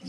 Hi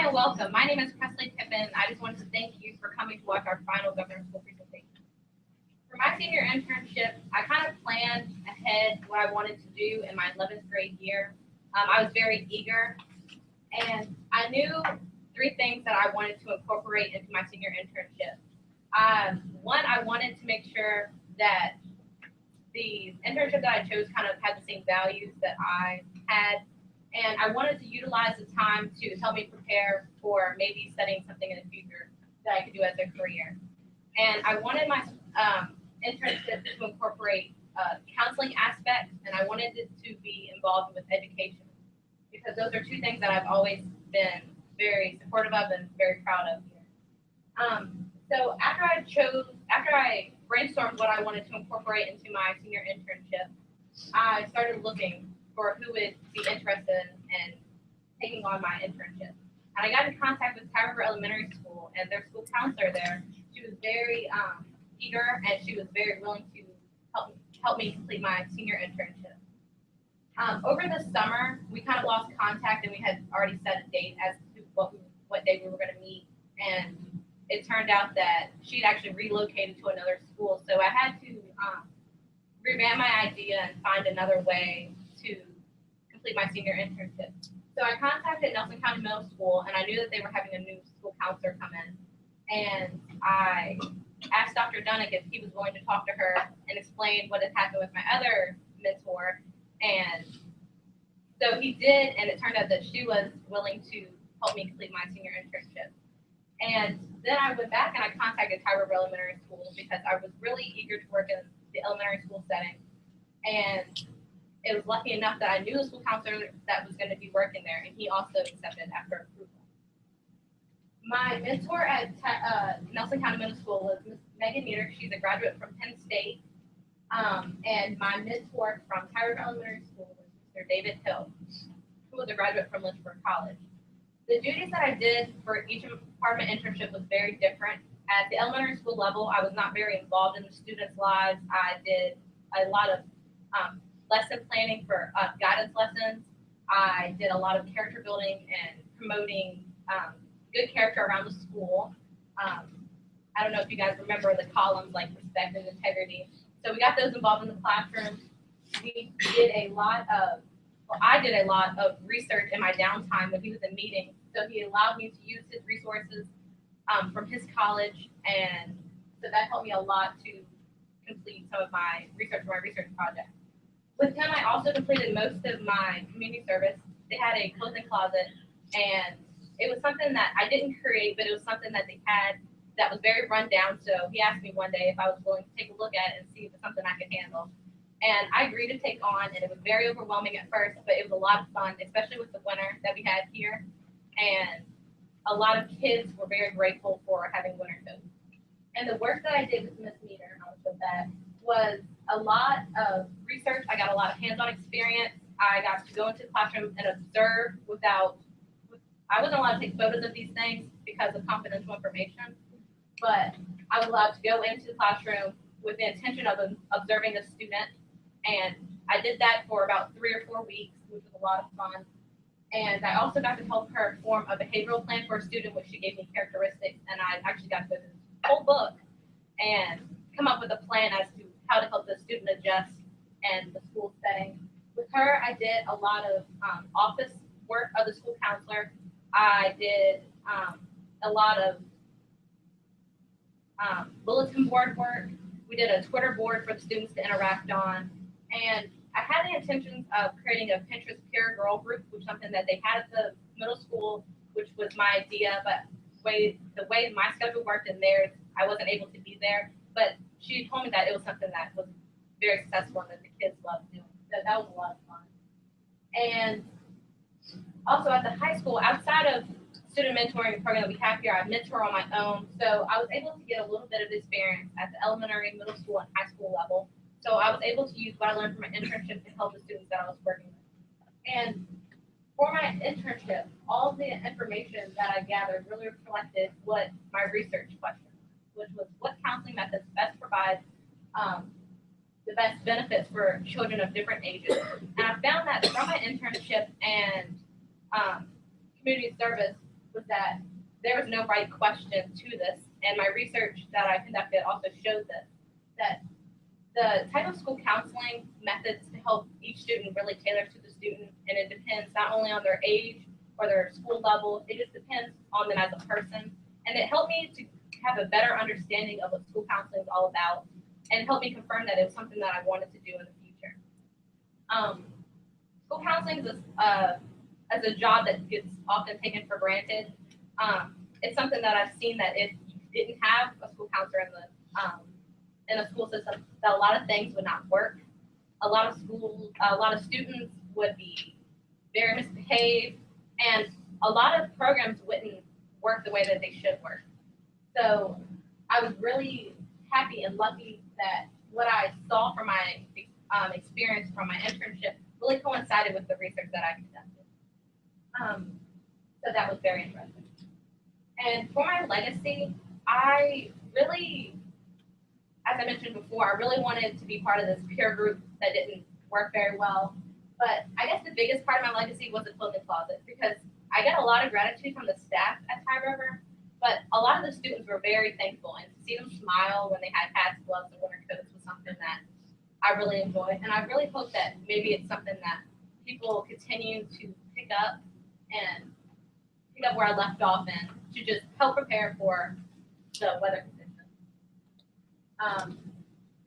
and welcome. My name is PPippin. I just wanted to thank you for coming to watch our final government school presentation. For my senior internship, I kind of planned ahead what I wanted to do in my 11th grade year. I was very eager, and I knew 3 things that I wanted to incorporate into my senior internship. One, I wanted to make sure that the internship that I chose kind of had the same values that I had. And I wanted to utilize the time to help me prepare for maybe studying something in the future that I could do as a career. And I wanted my internship to incorporate counseling aspects, and I wanted it to be involved with education, because those are 2 things that I've always been very supportive of and very proud of here. So after I brainstormed what I wanted to incorporate into my senior internship, I started looking for who would be interested in taking on my internship. And I got in contact with Tower River Elementary School and their school counselor there. She was very eager, and she was very willing to help me complete my senior internship. Over the summer, we kind of lost contact, and we had already set a date as to what day we were going to meet. And it turned out that she'd actually relocated to another school, so I had to revamp my idea and find another way to complete my senior internship. So I contacted Nelson County Middle School, and I knew that they were having a new school counselor come in. And I asked Dr. Dunnick if he was willing to talk to her and explain what had happened with my other mentor. And so he did, and it turned out that she was willing to help me complete my senior internship. And then I went back and I contacted Tower River Elementary School because I was really eager to work in the elementary school setting. And it was lucky enough that I knew the school counselor that was going to be working there, and he also accepted after approval. My mentor at Nelson County Middle School was Ms. Megan Meter. She's a graduate from Penn State. And my mentor from Tower River Elementary School was Mr. David Hill, who was a graduate from Lynchburg College. The duties that I did for each part of my internship was very different. At the elementary school level, I was not very involved in the students' lives. I did a lot of lesson planning for guidance lessons. I did a lot of character building and promoting good character around the school. I don't know if you guys remember the columns like respect and integrity. So we got those involved in the classroom. We did a lot of, well, I did a lot of research in my downtime when he was in meetings. So he allowed me to use his resources from his college, and so that helped me a lot to complete some of my research for my research project. With him, I also completed most of my community service. They had a clothing closet, and it was something that I didn't create, but it was something that they had that was very run down. So he asked me one day if I was willing to take a look at it and see if it's something I could handle. And I agreed to take on, and it was very overwhelming at first, but it was a lot of fun, especially with the winter that we had here. And a lot of kids were very grateful for having winter coats. And the work that I did with Ms. Meter, with that, was a lot of research. I got a lot of hands-on experience. I got to go into the classroom and observe I wasn't allowed to take photos of these things because of confidential information. but I was allowed to go into the classroom with the intention of observing the student. And I did that for about 3 or 4 weeks, which was a lot of fun. And I also got to help her form a behavioral plan for a student, which she gave me characteristics, and I actually got to go through the whole book and come up with a plan as to how to help the student adjust and the school setting. With her, I did a lot of office work of the school counselor. I did a lot of bulletin board work. We did a Twitter board for the students to interact on. And I had the intentions of creating a Pinterest peer girl group, which is something that they had at the middle school, which was my idea, but the way my schedule worked and theirs, I wasn't able to be there. But she told me that it was something that was very successful and that the kids loved doing. So that was a lot of fun. And also at the high school, outside of student mentoring program that we have here, I mentor on my own. So I was able to get a little bit of experience at the elementary, middle school, and high school level. So I was able to use what I learned from my internship to help the students that I was working with. And for my internship, all the information that I gathered really reflected what my research question was, which was what counseling methods best provide the best benefits for children of different ages. And I found that from my internship and community service was that there was no right question to this. And my research that I conducted also showed this, that the type of school counseling methods to help each student really tailor to the student, and it depends not only on their age or their school level, it just depends on them as a person. And it helped me to have a better understanding of what school counseling is all about, and it helped me confirm that it was something that I wanted to do in the future. School counseling is as a job that gets often taken for granted. It's something that I've seen that if you didn't have a school counselor in a school system, that a lot of things would not work. A lot of students would be very misbehaved, and a lot of programs wouldn't work the way that they should work. So I was really happy and lucky that what I saw from my experience from my internship really coincided with the research that I conducted. So that was very interesting. And for my legacy, I really, as I mentioned before, I really wanted to be part of this peer group that didn't work very well. But I guess the biggest part of my legacy was the clothing closet, because I get a lot of gratitude from the staff at Tide River, but a lot of the students were very thankful, and to see them smile when they had hats, gloves, and winter coats was something that I really enjoyed. And I really hope that maybe it's something that people continue to pick up where I left off and to just help prepare for the weather conditions.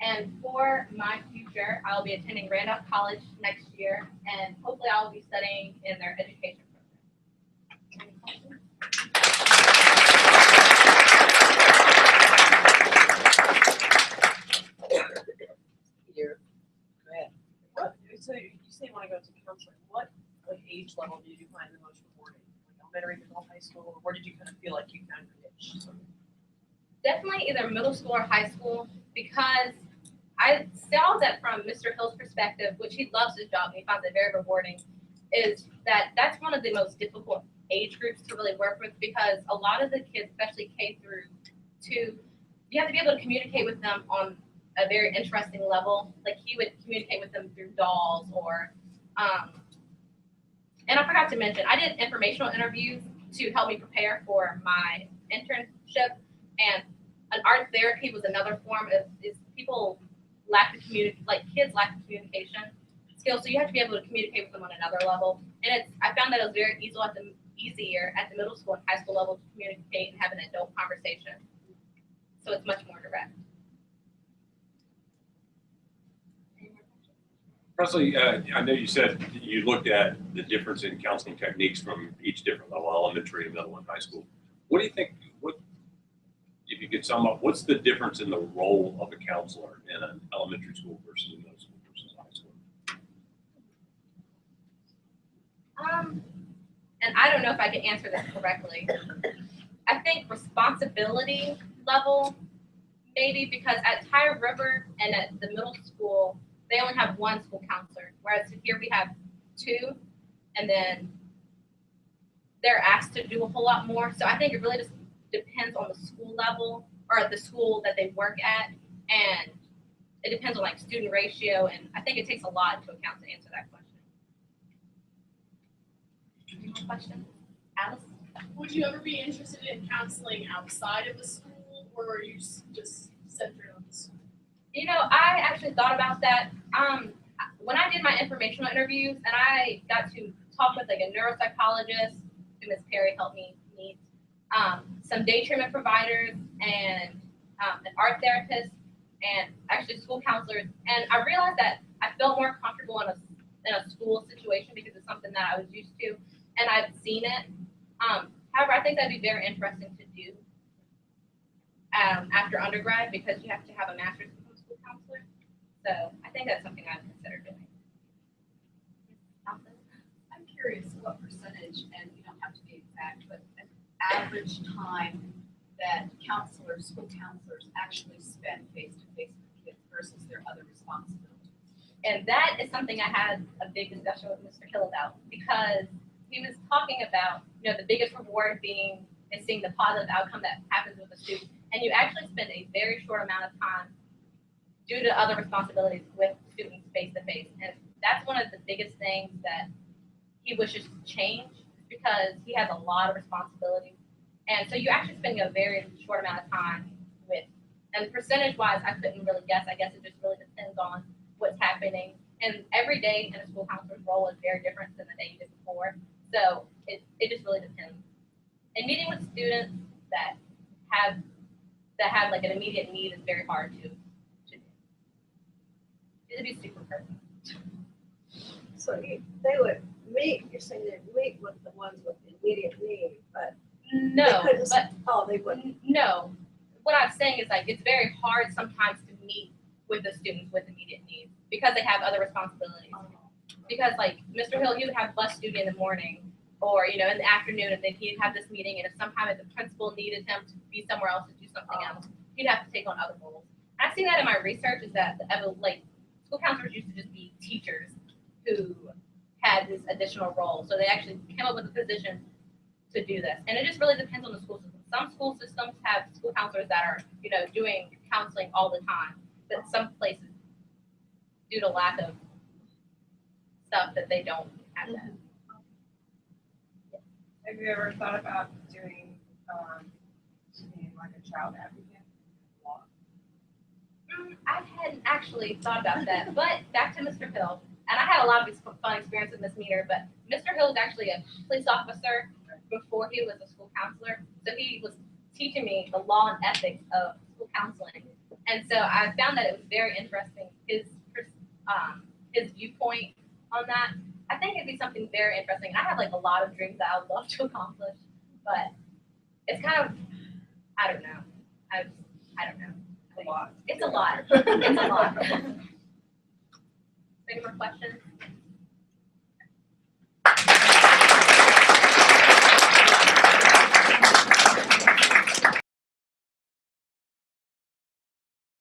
And for my future, I'll be attending Randolph College next year, and hopefully I'll be studying in their education program. Any questions? Peter, go ahead. So you say you want to go to counseling. What age level did you find the most rewarding? Like elementary, middle, high school, or where did you kind of feel like you found your niche? Definitely either middle school or high school, because I saw that from Mr. Hill's perspective, which he loves his job and he finds it very rewarding, is that that's one of the most difficult age groups to really work with, because a lot of the kids, especially K through 2, you have to be able to communicate with them on a very interesting level. Like he would communicate with them through dolls or, and I forgot to mention, I did informational interviews to help me prepare for my internship, and an art therapy was another form of is people lack the kids lack the communication skills, so you have to be able to communicate with them on another level. And I found that it was very easier at the middle school and high school level to communicate and have an adult conversation. So it's much more direct. Presley, I know you said you looked at the difference in counseling techniques from each different level, elementary, middle, and high school. What do you think, if you could sum up, what's the difference in the role of a counselor in an elementary school versus a middle school versus high school? And I don't know if I can answer this correctly. I think responsibility level, maybe, because at Tide River and at the middle school, they only have one school counselor, whereas here we have 2, and then they're asked to do a whole lot more. So I think it really just depends on the school level or the school that they work at, and it depends on like student ratio, and I think it takes a lot into account to answer that question. Any more questions? Alice? Would you ever be interested in counseling outside of the school, or are you just centered on the school? You know, I actually thought about that. When I did my informational interviews and I got to talk with like a neuropsychologist, who Ms. Perry helped me meet, some day treatment providers, and an art therapist, and actually school counselors, and I realized that I felt more comfortable in a school situation because it's something that I was used to, and I've seen it. However, I think that'd be very interesting to do after undergrad, because you have to have a master's to become a school counselor. So I think that's something I'd consider doing. I'm curious what percentage, and you don't have to be exact, but an average time that counselors, school counselors actually spend face-to-face with kids versus their other responsibilities. And that is something I had a big discussion with Mr. Hill about, because he was talking about, you know, the biggest reward being is seeing the positive outcome that happens with a student. And you actually spend a very short amount of time due to other responsibilities with students face to face. And that's one of the biggest things that he wishes to change, because he has a lot of responsibilities. And so you actually spend a very short amount of time with, and percentage wise, I couldn't really guess. I guess it just really depends on what's happening. And every day in a school counselor's role is very different than the day you did before. So it just really depends. And meeting with students that have like an immediate need is very hard to do. It'd be super perfect. So they would meet, you're saying they'd meet with the ones with immediate need, but No, they couldn't, but they wouldn't. no. What I'm saying is like it's very hard sometimes to meet with the students with immediate needs because they have other responsibilities. Because like Mr. Hill, he would have bus duty in the morning, or you know in the afternoon, and then he'd have this meeting. And if sometime the principal needed him to be somewhere else to do something else, he'd have to take on other roles. And I've seen that in my research is that like school counselors used to just be teachers who had this additional role. So they actually came up with a position to do this. And it just really depends on the school system. Some school systems have school counselors that are, you know, doing counseling all the time, but some places, due to lack of stuff, that they don't have that. Have you ever thought about doing, being like a child advocate? I hadn't actually thought about that, but back to Mr. Hill, and I had a lot of these fun experiences with Ms. Meter, but Mr. Hill was actually a police officer before he was a school counselor, so he was teaching me the law and ethics of school counseling, and so I found that it was very interesting, his viewpoint on that. I think it'd be something very interesting. I have like a lot of dreams that I would love to accomplish, but it's kind of, I don't know. I don't know. A lot. It's a lot. It's a lot. Any more questions?